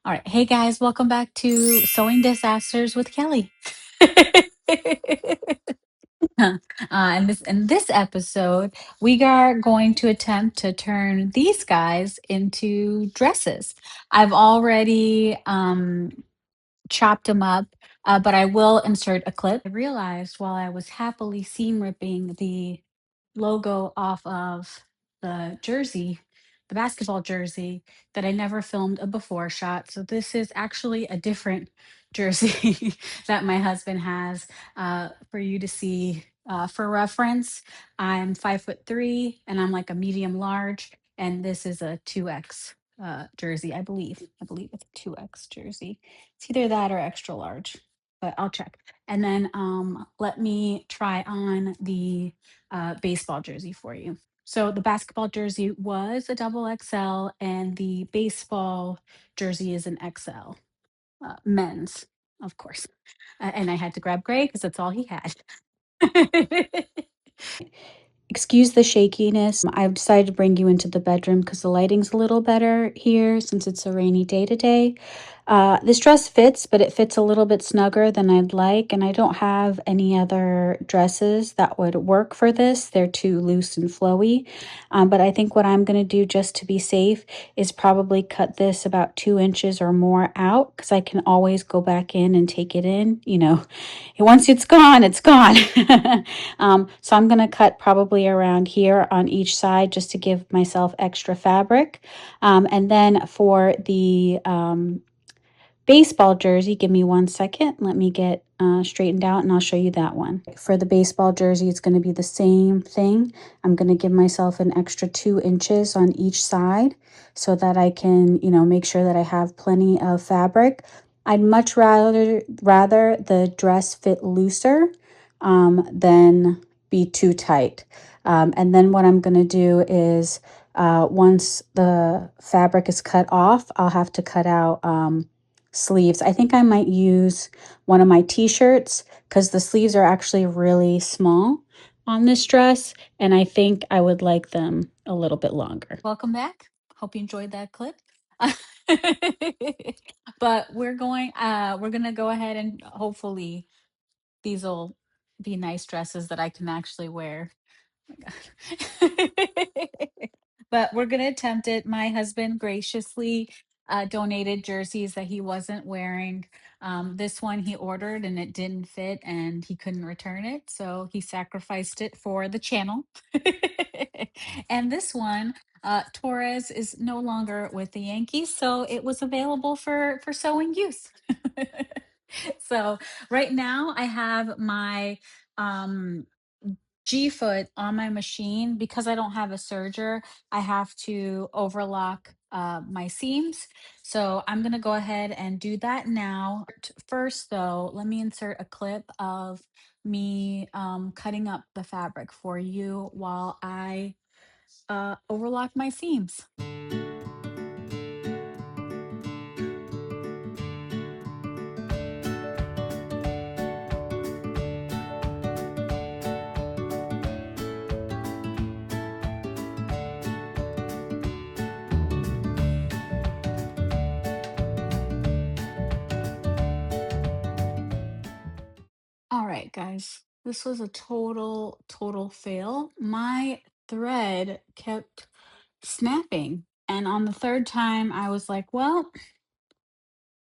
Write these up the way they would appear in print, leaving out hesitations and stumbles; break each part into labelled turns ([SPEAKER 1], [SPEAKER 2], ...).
[SPEAKER 1] All right. Hey guys, welcome back to Sewing Disasters with Kelly. In this episode, we are going to attempt to turn these guys into dresses. I've already chopped them up, but I will insert a clip. I realized while I was happily seam ripping the logo off of the jersey, the basketball jersey, that I never filmed a before shot. So this is actually a different jersey that my husband has for you to see. For reference, I'm 5'3" and I'm like a medium large, and this is a 2X jersey, I believe. I believe it's a 2X jersey. It's either that or extra large, but I'll check. And then let me try on the baseball jersey for you. So the basketball jersey was a double XL, and the baseball jersey is an XL, men's, of course. And I had to grab gray because that's all he had. Excuse the shakiness. I've decided to bring you into the bedroom because the lighting's a little better here since it's a rainy day today. This dress fits, but it fits a little bit snugger than I'd like, and I don't have any other dresses that would work for this. They're too loose and flowy. But I think what I'm going to do just to be safe is probably cut this about 2 inches or more out because I can always go back in and take it in. Once it's gone, it's gone. So I'm going to cut probably around here on each side just to give myself extra fabric. And then for the baseball jersey, give me 1 second. Let me get straightened out and I'll show you that one. For the baseball jersey, it's going to be the same thing. I'm going to give myself an extra 2 inches on each side so that I can, make sure that I have plenty of fabric. I'd much rather the dress fit looser than be too tight. And then what I'm going to do is once the fabric is cut off, I'll have to cut out sleeves. I think I might use one of my t-shirts because the sleeves are actually really small on this dress, and I think I would like them a little bit longer. Welcome back. Hope you enjoyed that clip. But we're gonna go ahead and hopefully these will be nice dresses that I can actually wear. But we're going to attempt it. My husband graciously donated jerseys that he wasn't wearing. This one he ordered and it didn't fit and he couldn't return it. So he sacrificed it for the channel. And this one, Torres is no longer with the Yankees. So it was available for sewing use. So right now I have my um G foot on my machine because I don't have a serger. I have to overlock my seams. So I'm going to go ahead and do that now. First, though, let me insert a clip of me cutting up the fabric for you while I overlock my seams. All right, guys, this was a total fail. My thread kept snapping. And on the third time, I was like, well,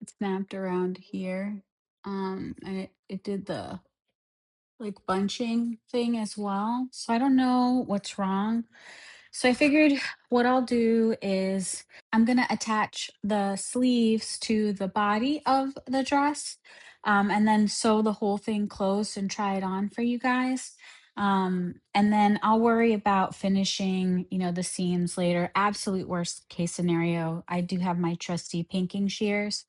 [SPEAKER 1] it snapped around here. And it did the like bunching thing as well. So I don't know what's wrong. So I figured what I'll do is I'm gonna attach the sleeves to the body of the dress, and then sew the whole thing close and try it on for you guys. And then I'll worry about finishing, the seams later. Absolute worst case scenario, I do have my trusty pinking shears.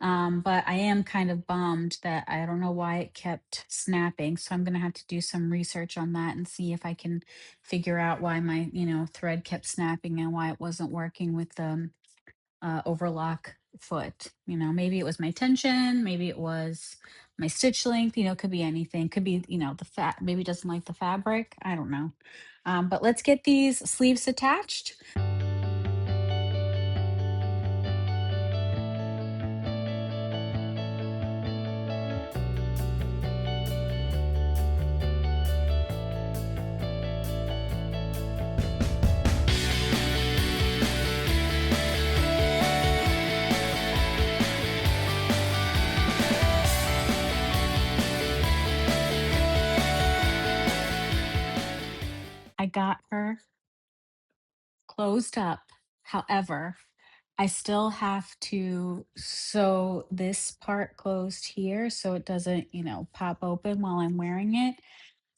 [SPEAKER 1] But I am kind of bummed that I don't know why it kept snapping. So I'm going to have to do some research on that and see if I can figure out why my, thread kept snapping and why it wasn't working with the overlock foot. Maybe it was my tension, maybe it was my stitch length, could be anything. Could be, the fat, maybe it doesn't like the fabric. I don't know. But let's get these sleeves attached. got her closed up. However, I still have to sew this part closed here so it doesn't, pop open while I'm wearing it.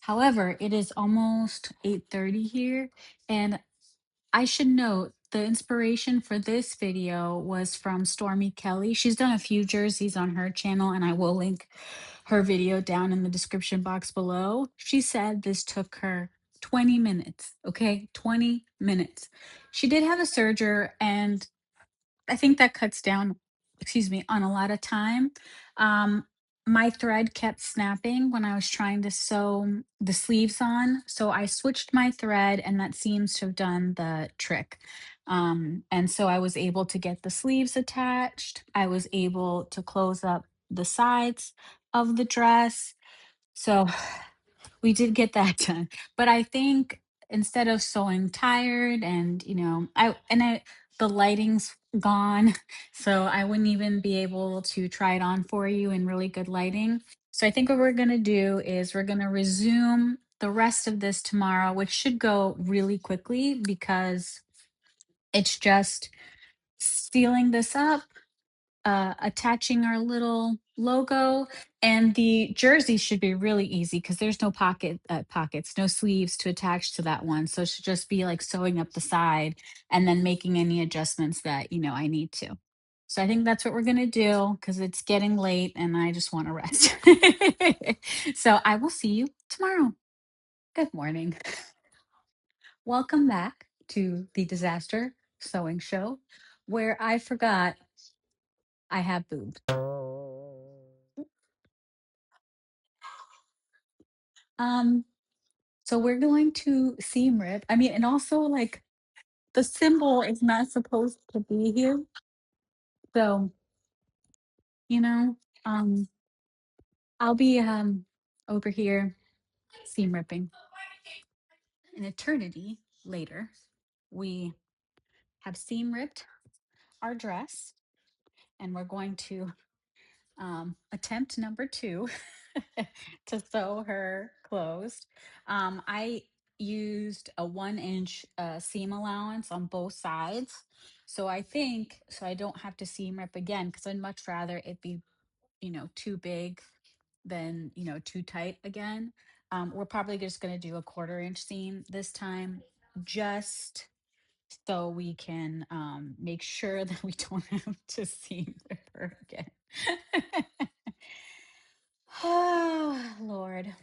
[SPEAKER 1] However, it is almost 8:30 here, and I should note the inspiration for this video was from Stormy Kelly. She's done a few jerseys on her channel, and I will link her video down in the description box below. She said this took her 20 minutes, okay? 20 minutes. She did have a serger, and I think that cuts down, excuse me, on a lot of time. My thread kept snapping when I was trying to sew the sleeves on. So I switched my thread, and that seems to have done the trick. And so I was able to get the sleeves attached. I was able to close up the sides of the dress. So we did get that done. But I think instead of sewing tired and, the lighting's gone, so I wouldn't even be able to try it on for you in really good lighting. So I think what we're going to do is we're going to resume the rest of this tomorrow, which should go really quickly because it's just sealing this up, attaching our little logo, and the jersey should be really easy because there's no pockets, no sleeves to attach to that one. So it should just be like sewing up the side and then making any adjustments that I need to. So I think that's what we're gonna do because it's getting late and I just want to rest. So I will see you tomorrow. Good morning. Welcome back to the Disaster Sewing Show, where I forgot I have boobs. Um, so we're going to seam rip. I mean, and also like the symbol is not supposed to be here. So, you know, um, I'll be over here seam ripping. An eternity later, we have seam ripped our dress, and we're going to attempt number two to sew her closed. I used a 1 inch seam allowance on both sides. So I think, so I don't have to seam rip again because I'd much rather it be, too big than, too tight again. We're probably just going to do a 1/4 inch seam this time, just so we can make sure that we don't have to seam rip her again. Oh, Lord.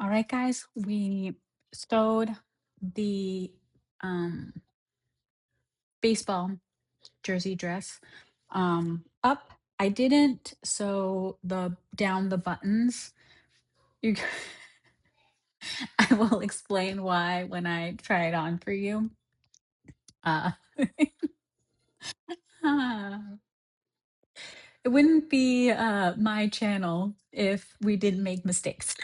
[SPEAKER 1] All right, guys, we sewed the um, baseball jersey dress up. I didn't sew the down the buttons. You, I will explain why when I try it on for you. Uh, it wouldn't be my channel if we didn't make mistakes.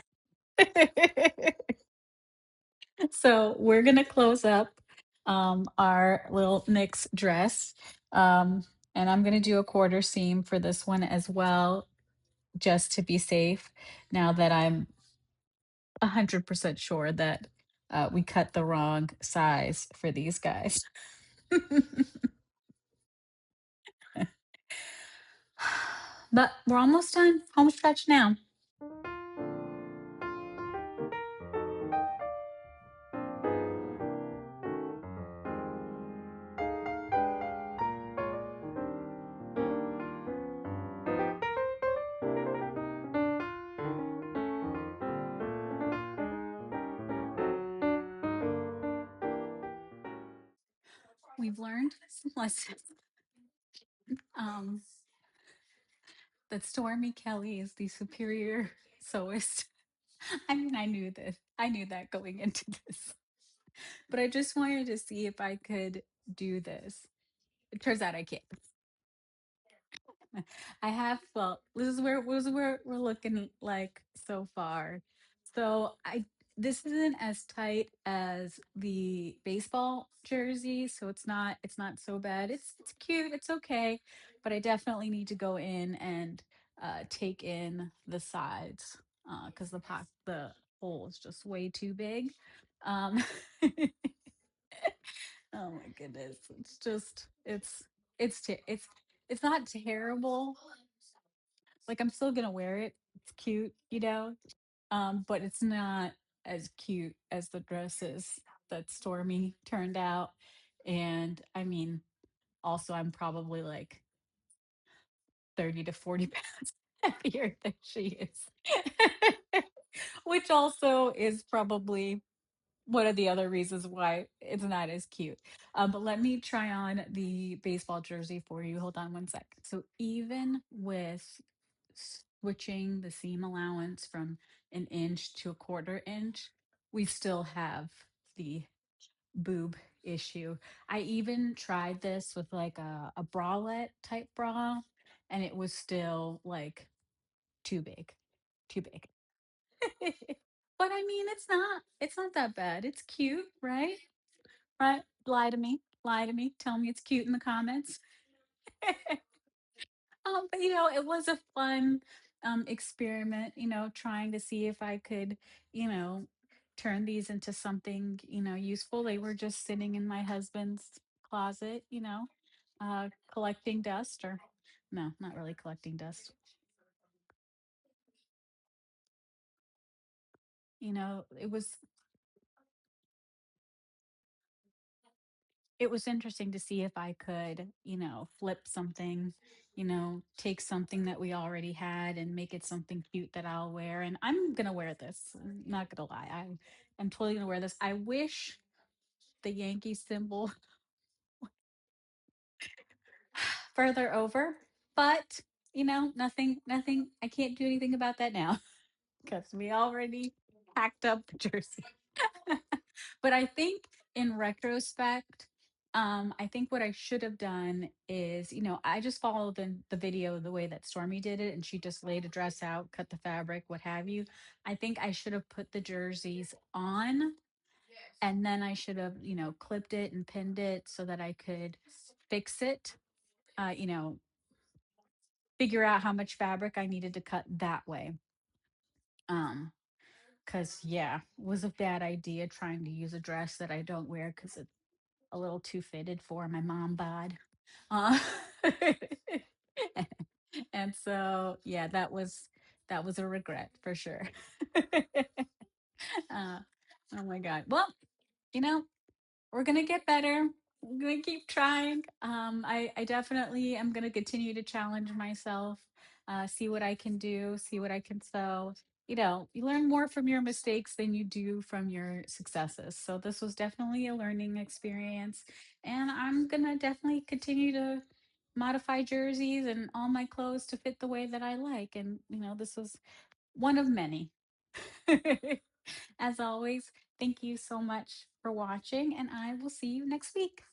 [SPEAKER 1] So we're gonna close up our little mix dress. And I'm gonna do a 1/4 seam for this one as well, just to be safe, now that I'm 100% sure that we cut the wrong size for these guys. But we're almost done. Home stretch now. We've learned some lessons. Um, that Stormy Kelly is the superior sewist. I mean, I knew this. I knew that going into this. But I just wanted to see if I could do this. It turns out I can't. I have, well, this is where we're looking like so far. So this isn't as tight as the baseball jersey, so it's not so bad. It's cute, it's okay, but I definitely need to go in and take in the sides because the hole is just way too big. Um, oh my goodness, it's just it's not terrible. Like I'm still gonna wear it. It's cute, but it's not as cute as the dresses that Stormy turned out. And I mean, also, I'm probably like 30 to 40 pounds heavier than she is, which also is probably one of the other reasons why it's not as cute. But let me try on the baseball jersey for you. Hold on one sec. So even with switching the seam allowance from an inch to a quarter inch, we still have the boob issue. I even tried this with like a bralette type bra, and it was still like too big, too big. But I mean, it's not that bad. It's cute, right? Right? Lie to me. Lie to me. Tell me it's cute in the comments. But it was a fun experiment, trying to see if I could, you know, turn these into something, useful. They were just sitting in my husband's closet, collecting dust or no, not really collecting dust. It was interesting to see if I could, flip something, take something that we already had and make it something cute that I'll wear. And I'm gonna wear this. I'm not gonna lie. I'm totally gonna wear this. I wish the Yankee symbol further over, but nothing. I can't do anything about that now because we already packed up the jersey. But I think in retrospect, I think what I should have done is, I just followed the video the way that Stormy did it, and she just laid a dress out, cut the fabric, what have you. I think I should have put the jerseys on, and then I should have, clipped it and pinned it so that I could fix it, you know, figure out how much fabric I needed to cut that way. Um, because yeah, it was a bad idea trying to use a dress that I don't wear because it's a little too fitted for my mom bod. Uh, and so yeah, that was a regret for sure. uh, oh my god. Well, you know, we're gonna get better. We're gonna keep trying. I definitely am gonna continue to challenge myself, see what I can do, see what I can sew. You learn more from your mistakes than you do from your successes. So this was definitely a learning experience, and I'm gonna definitely continue to modify jerseys and all my clothes to fit the way that I like. And this was one of many. As always, thank you so much for watching, and I will see you next week.